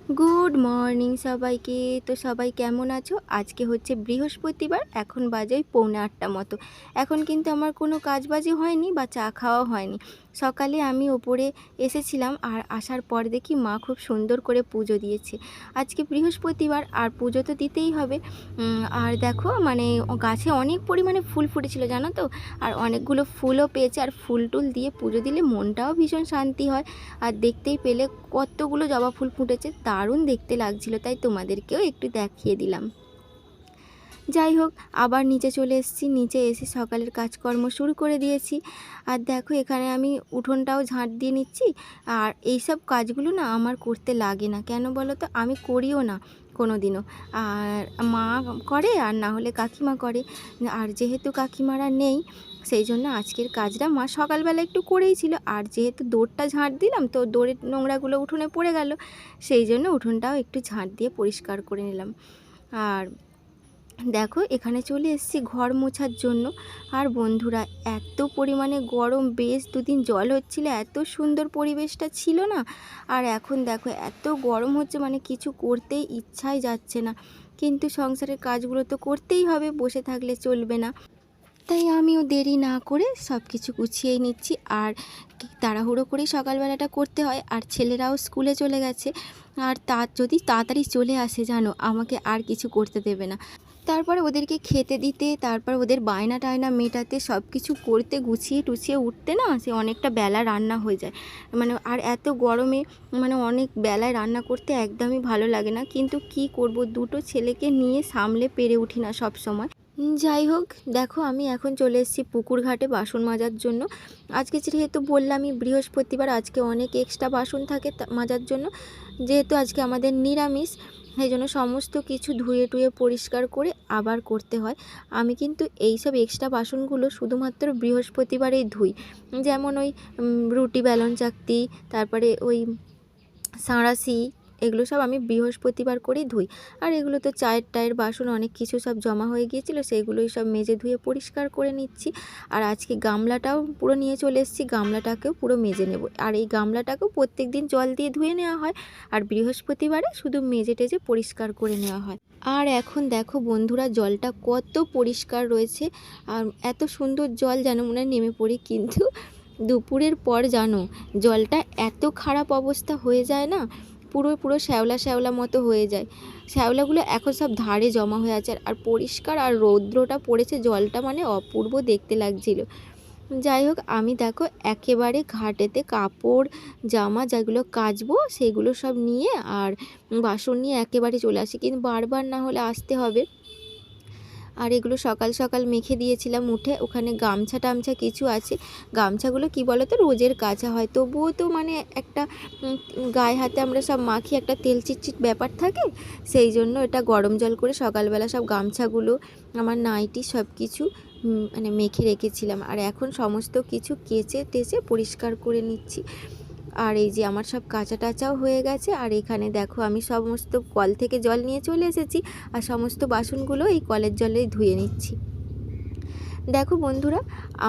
Good morning সবাইকে। তো সবাই কেমন আছো? আজকে হচ্ছে বৃহস্পতিবার, এখন বাজে ওই পৌনে ৮টা মতো। এখন কিন্তু আমার কোনো কাজবাজি হয়নি বা চা খাওয়া হয়নি। সকালে আমি ওপরে এসেছিলাম আর আসার পর দেখি মা খুব সুন্দর করে পুজো দিয়েছে। আজকে বৃহস্পতিবার আর পুজো তো দিতেই হবে। আর দেখো মানে গাছে অনেক পরিমাণে ফুল ফুটেছিল জানো তো, আর অনেকগুলো ফুলও পেয়েছে। আর ফুল টুল দিয়ে পুজো দিলে মনটাও ভীষণ শান্তি হয়। আর দেখতেই পেলে কতগুলো জবা ফুল ফুটেছে, দারুণ দেখতে লাগছিল, তাই তোমাদেরকেও একটু দেখিয়ে দিলাম। যাই হোক, আবার নিচে চলে এসেছি। নিচে এসে সকালের কাজকর্ম শুরু করে দিয়েছি। আর দেখো এখানে আমি উঠোনটাও ঝাঁট দিয়ে নিচ্ছি। আর এইসব কাজগুলো না আমার করতে লাগে না, কেন বলো তো, আমি করিও না কোনো দিনও। আর মা করে, আর না হলে কাকিমা করে। আর যেহেতু কাকিমারা নেই, সেই জন্য আজকের কাজটা মা সকালবেলা একটু করেই ছিল। আর যেহেতু দৌড়টা ঝাঁট দিলাম, তো দৌড়ের নোংরাগুলো উঠোনে পড়ে গেল, সেই জন্য উঠোনটাও একটু ঝাঁট দিয়ে পরিষ্কার করে নিলাম। আর দেখো এখানে চলে এসেছি ঘর মোছার জন্য। আর বন্ধুরা, এত পরিমাণে গরম, বেশ দুদিন জল হচ্ছিল, এত সুন্দর পরিবেশটা ছিল না। আর এখন দেখো এত গরম হচ্ছে, মানে কিছু করতেই ইচ্ছাই যাচ্ছে না। কিন্তু সংসারের কাজগুলো তো করতেই হবে, বসে থাকলে চলবে না। তাই আমিও দেরি না করে সব কিছু গুছিয়ে নিচ্ছি। আর তাড়াহুড়ো করেই সকালবেলাটা করতে হয়। আর ছেলেরাও স্কুলে চলে গেছে। আর যদি তাড়াতাড়ি চলে আসে জানো, আমাকে আর কিছু করতে দেবে না। তারপরে ওদেরকে খেতে দিতে, তারপর ওদের বায়না টায়না মেটাতে, সব কিছু করতে, গুছিয়ে টুছিয়ে উঠতে না সে অনেকটা বেলা রান্না হয়ে যায়। মানে আর এত গরমে মানে অনেক বেলায় রান্না করতে একদমই ভালো লাগে না। কিন্তু কি করব, দুটো ছেলেকে নিয়ে সামলে পেরে উঠি না সব সময়। যাই হোক, দেখো আমি এখন চলে এসেছি পুকুর ঘাটে বাসন মাজার জন্য। আজকে যেহেতু বললামই বৃহস্পতিবার, আজকে অনেক এক্সট্রা বাসন থাকে মাজার জন্য। যেহেতু আজকে আমাদের নিরামিষ, সেই জন্য সমস্ত কিছু ধুয়ে টুয়ে পরিষ্কার করে আবার করতে হয়। আমি কিন্তু এই সব এক্সট্রা বাসনগুলো শুধুমাত্র বৃহস্পতিবারেই ধুই। যেমন ওই রুটি বেলন চাকতি, তারপরে ওই সাঁড়াশি, এগুলো সব আমি বৃহস্পতিবার করেই ধুই। আর এগুলো তো চায়ের টায়ের বাসন অনেক কিছু সব জমা হয়ে গিয়েছিলো, সেইগুলোই সব মেজে ধুয়ে পরিষ্কার করে নিচ্ছি। আর আজকে গামলাটাও পুরো নিয়ে চলে এসেছি, গামলাটাকেও পুরো মেজে নেব। আর এই গামলাটাকেও প্রত্যেক দিন জল দিয়ে ধুয়ে নেওয়া হয়, আর বৃহস্পতিবারে শুধু মেজে টেজে পরিষ্কার করে নেওয়া হয়। আর এখন দেখো বন্ধুরা, জলটা কত পরিষ্কার রয়েছে, আর এত সুন্দর জল যেন মনে হয় নেমে পড়ি। কিন্তু দুপুরের পর জানো জলটা এত খারাপ অবস্থা হয়ে যায় না, পুরো পুরো শ্যাওলা শ্যাওলা মতো হয়ে যায়। শ্যাওলাগুলো এখন সব ধারে জমা হয়ে আছে। আর পরিষ্কার আর রৌদ্রটা পড়েছে, জলটা মানে অপূর্ব দেখতে লাগছিল। যাই হোক, আমি দেখো একেবারে ঘাটেতে কাপড় জামা যেগুলো কাচবো সেগুলো সব নিয়ে আর বাসন নিয়ে একেবারে চলে আসি, কিন্তু বারবার না হলে আসতে হবে। আর এগুলো সকাল সকাল মেখে দিয়েছিলাম উঠে। ওখানে গামছা টামছা কিছু আছে, গামছাগুলো কি বলো তো রোজের কাচা হয়, তবুও তো মানে একটা গায়ে হাতে আমরা সব মাখি, একটা তেল চিটচিট ব্যাপার থাকে। সেই জন্য এটা গরম জল করে সকালবেলা সব গামছাগুলো, আমার নাইটি সব কিছু মানে মেখে রেখেছিলাম। আর এখন সমস্ত কিছু কেচে টেচে পরিষ্কার করে নিচ্ছি। আর এই যে আমার সব কাঁচা টাচাও হয়ে গেছে। আর এখানে দেখো আমি সমস্ত কল থেকে জল নিয়ে চলে এসেছি, আর সমস্ত বাসনগুলো এই কলের জলেই ধুয়ে নিচ্ছি। দেখো বন্ধুরা,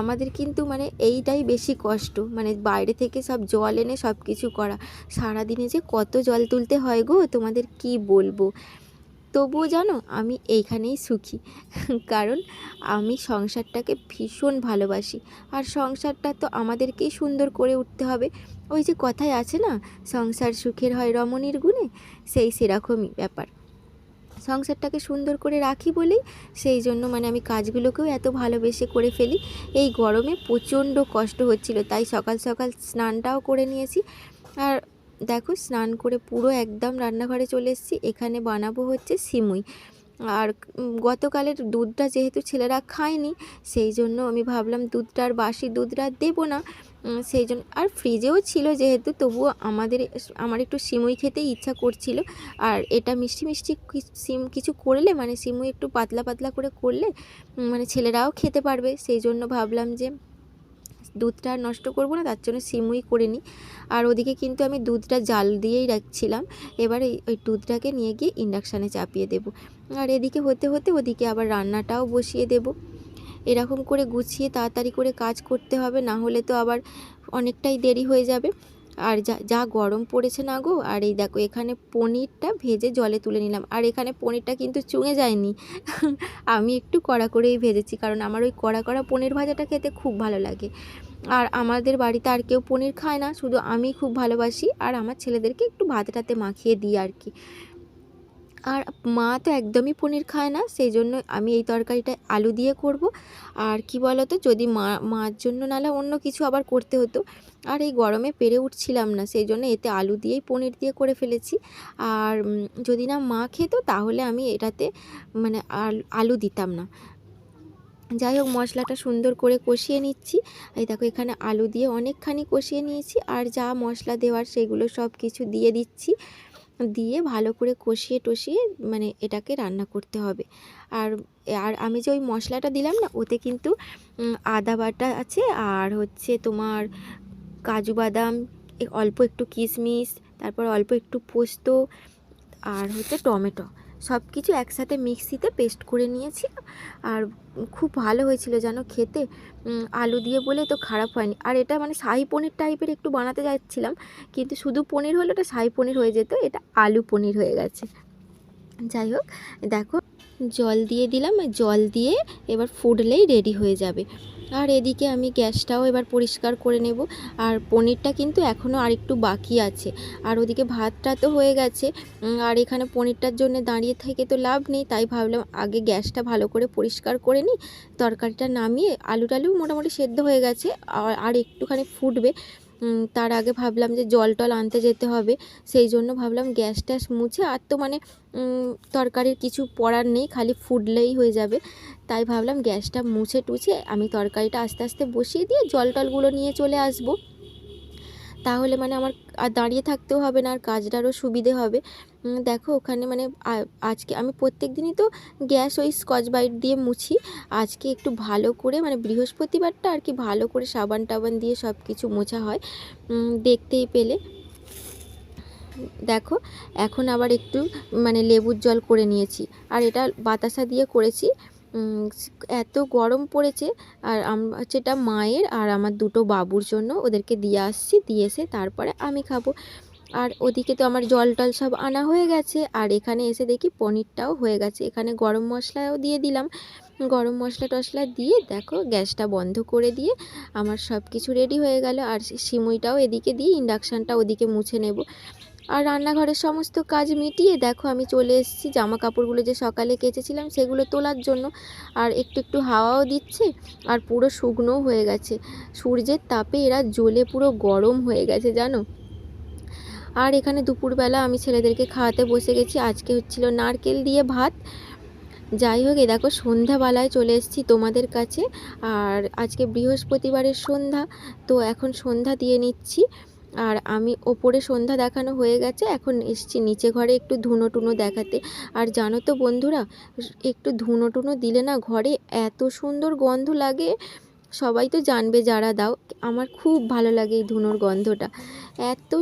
আমাদের কিন্তু মানে এইটাই বেশি কষ্ট, মানে বাইরে থেকে সব জল এনে সব কিছু করা। সারাদিনে যে কত জল তুলতে হয় গো, তোমাদের কি বলবো। তবুও জানো আমি এইখানেই সুখী, কারণ আমি সংসারটাকে ভীষণ ভালোবাসি। আর সংসারটা তো আমাদেরকেই সুন্দর করে উঠতে হবে। ওই যে কথায় আছে না, সংসার সুখের হয় রমণীর গুণে, সেরকমই ব্যাপার। সংসারটাকে সুন্দর করে রাখি বলেই সেই জন্য মানে আমি কাজগুলোকেও এত ভালোবেসে করে ফেলি। এই গরমে প্রচণ্ড কষ্ট হচ্ছিল, তাই সকাল সকাল স্নানটাও করে নিয়েছি। আর দেখো স্নান করে পুরো একদম রান্নাঘরে চলে এসেছি। এখানে বানাবো হচ্ছে সিমুই। আর গতকালের দুধটা যেহেতু ছেলেরা খায়নি, সেই জন্য আমি ভাবলাম দুধটা আর বাসি দুধটা আর দেবো না। সেই জন্য, আর ফ্রিজেও ছিল যেহেতু, তবুও আমার একটু সিমুই খেতে ইচ্ছা করছিল। আর এটা মিষ্টি মিষ্টি কিছু করলে, মানে সিমুই একটু পাতলা পাতলা করে করলে মানে ছেলেরাও খেতে পারবে। সেই জন্য ভাবলাম যে দুধটা আর নষ্ট করব না, তার জন্য সিমুই করে নিই। আর ওদিকে কিন্তু আমি দুধটা জাল দিয়েই রাখছিলাম। এবার ওই দুধটাকে নিয়ে গিয়ে ইন্ডাকশানে চাপিয়ে দেব। আর এদিকে হতে হতে ওদিকে আবার রান্নাটাও বসিয়ে দেব। এরকম করে গুছিয়ে তাড়াতাড়ি করে কাজ করতে হবে, না হলে তো আবার অনেকটাই দেরি হয়ে যাবে। আর যা যা গরম পড়েছে না গো। আর এই দেখো এখানে পনিরটা ভেজে জলে তুলে নিলাম, আর এখানে পনিরটা কিন্তু চুঙে যায়নি আমি একটু কড়া করেই ভেজেছি, কারণ আমার ওই কড়া কড়া পনির ভাজাটা খেতে খুব ভালো লাগে। আর আমাদের বাড়িতে আর কেউ পনির খায় না, শুধু আমি খুব ভালোবাসি, আর আমার ছেলেদেরকে একটু ভাতে টাতে মাখিয়ে দিই আর কি। আর মা তো একদমই পনির খায় না, সেই জন্য আমি এই তরকারিটা আলু দিয়ে করব। আর কি বলো তো, যদি মার জন্য নাহলে অন্য কিছু আবার করতে হতো, আর এই গরমে পেরে উঠছিলাম না, সেই জন্য এতে আলু দিয়েই পনির দিয়ে করে ফেলেছি। আর যদি না মা খেত তাহলে আমি এটাতে মানে আলু দিতাম না। যাই হোক, মশলাটা সুন্দর করে কষিয়ে নিচ্ছি। এই দেখো এখানে আলু দিয়ে অনেকখানি কষিয়ে নিয়েছি, আর যা মশলা দেওয়ার সেগুলো সব কিছু দিয়ে দিচ্ছি, দিয়ে ভালো করে কষিয়ে টষিয়ে মানে এটাকে রান্না করতে হবে। আর আর আমি যে ওই মশলাটা দিলাম না, ওতে কিন্তু আদা বাটা আছে, আর হচ্ছে তোমার কাজু বাদাম, অল্প একটু কিশমিশ, তারপর অল্প একটু পোস্ত, আর হচ্ছে টমেটো, সব কিছু একসাথে মিক্সিতে পেস্ট করে নিয়েছি। আর খুব ভালো হয়েছিল জানো খেতে, আলু দিয়ে বলে তো খারাপ হয়নি। আর এটা মানে শাহি পনির টাইপের একটু বানাতে যাচ্ছিলাম, কিন্তু শুধু পনির হলে এটা শাহি পনির হয়ে যেত, এটা আলু পনির হয়ে গেছে। যাই হোক, দেখো জল দিয়ে দিলাম, জল দিয়ে এবার ফুটলেই রেডি হয়ে যাবে। আর এদিকে আমি গ্যাসটাও এবার পরিষ্কার করে নেব। আর পনিরটা কিন্তু এখনও আরেকটু বাকি আছে। আর ওদিকে ভাতটা তো হয়ে গেছে, আর এখানে পনিরটার জন্য দাঁড়িয়ে থেকে তো লাভ নেই, তাই ভাবলাম আগে গ্যাসটা ভালো করে পরিষ্কার করে নিই। তরকারিটা নামিয়ে আলু টালু মোটামুটি সেদ্ধ হয়ে গেছে, আর একটুখানি ফুটবে, তার আগে ভাবলাম যে জল টল আনতে যেতে হবে, সেই জন্য ভাবলাম গ্যাস ট্যাস মুছে, আর তো মানে তরকারির কিছু পড়ার নেই, খালি ফুটলেই হয়ে যাবে, তাই ভাবলাম গ্যাসটা মুছে টুছে আমি তরকারিটা আস্তে আস্তে বসিয়ে দিয়ে জল টলগুলো নিয়ে চলে আসব। তাহলে মানে আমার আর দাঁড়িয়ে থাকতেও হবে না, আর কাজটারও সুবিধে হবে। দেখো ওখানে মানে আজকে আমি প্রত্যেক দিনই তো গ্যাস ওই স্কচ ব্রাইট দিয়ে মুছি, আজকে একটু ভালো করে মানে বৃহস্পতিবারটা আর কি ভালো করে সাবান টাবান দিয়ে সব কিছু মোছা হয়, দেখতেই পেলে। দেখো এখন আবার একটু মানে লেবুর জল করে নিয়েছি, আর এটা বাতাসা দিয়ে করেছি। এত গরম পড়েছে, আর সেটা মায়ের আর আমার দুটো বাবুর জন্য ওদেরকে দিয়ে আসছি, দিয়ে এসে তারপরে আমি খাবো। আর ওদিকে তো আমার জল টল সব আনা হয়ে গেছে, আর এখানে এসে দেখি পনিরটাও হয়ে গেছে, এখানে গরম মশলাও দিয়ে দিলাম। গরম মশলা টশলা দিয়ে দেখো গ্যাসটা বন্ধ করে দিয়ে আমার সব কিছু রেডি হয়ে গেল। আর সিমুইটাও এদিকে দিয়ে ইন্ডাকশানটা ওদিকে মুছে নেব। আর রান্নাঘরের সমস্ত কাজ মিটিয়ে দেখো আমি চলে এসেছি জামা কাপড়গুলো যে সকালে কেচেছিলাম সেগুলো তোলার জন্য। আর একটু একটু হাওয়াও দিচ্ছে, আর পুরো শুকনোও হয়ে গেছে, সূর্যের তাপে এরা জ্বলে পুরো গরম হয়ে গেছে জানো। আর এখানে দুপুরবেলা আমি ছেলেদেরকে খাওয়াতে বসে গেছি, আজকে হচ্ছিল নারকেল দিয়ে ভাত। যাই হোক, এ দেখো সন্ধ্যাবেলায় চলে এসেছি তোমাদের কাছে, আর আজকে বৃহস্পতিবারের সন্ধ্যা, তো এখন সন্ধ্যা দিয়ে নিচ্ছি। আর আমি ওপরে সন্ধ্যা দেখানো হয়ে গেছে, এখন এসছি নিচে ঘরে একটু ধুনো টুনো দেখাতে। আর জানো তো বন্ধুরা, একটু ধুনো টুনো দিলে না ঘরে এত সুন্দর গন্ধ লাগে, সবাই তো জানবে যারা দাও, আমার খুব ভালো লাগে এই ধুনোর গন্ধটা, এত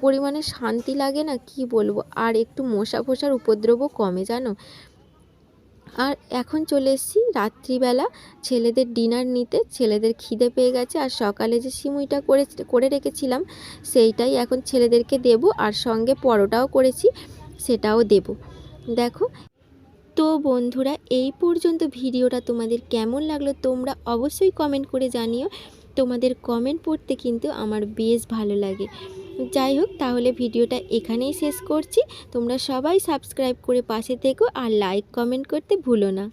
পরিমাণে শান্তি লাগে না কি বলবো। আর একটু মশা ফোসার উপদ্রবও কমে জানো। আর এখন চলে এসেছি রাত্রিবেলা ছেলেদের ডিনার নিতে, ছেলেদের খিদে পেয়ে গেছে, আর সকালে যে সিমুইটা করে রেখেছিলাম সেইটাই এখন ছেলেদেরকে দেব, আর সঙ্গে পরোটাও করেছি সেটাও দেব। দেখো তো বন্ধুরা, এই পর্যন্ত ভিডিওটা তোমাদের কেমন লাগলো তোমরা অবশ্যই কমেন্ট করে জানিও, তোমাদের কমেন্ট পড়তে কিন্তু আমার বেশ ভালো লাগে। যাই হোক, তাহলে ভিডিওটা এখানেই শেষ করছি, তোমরা সবাই সাবস্ক্রাইব করে পাশে থেকো, আর লাইক কমেন্ট করতে ভুলো না।